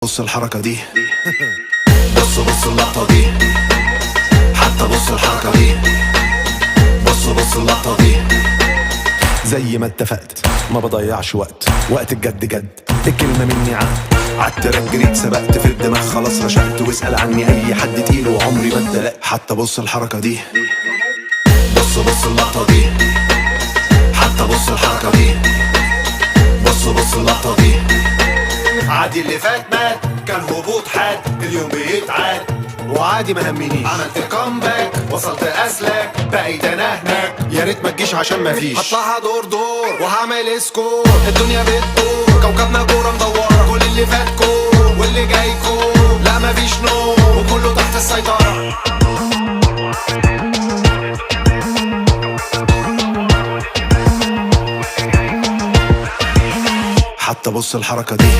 بص الحركة دي. بص اللقطة دي. حتى بص الحركة دي. بص اللقطة دي. زي ما اتفقت ما بضيعش وقت الجد جد، الكلمة مني عالتراك جريت سبقت في الدماغ خلاص رشقت، واسأل عني اي حد تقيل وعمري ما اتدلقت. حتى بص الحركة دي. بص اللقطة دي. حتى بص الحركة دي. بص اللقطة دي. عادي اللي فات مات، كان هبوط حاد، اليوم بيتعاد وعادي ما همنيش. عملت كومباك وصلت اسلاك، بقيت انا هناك، يا ريت ما تجيش عشان ما فيش. هطلعها دور وهعمل سكور، الدنيا بتدور كوكبنا كوره مدوره، كل اللي فات كور واللي جاي كور، لا ما فيش نور وكله تحت السيطره. حتى بص الحركة دي.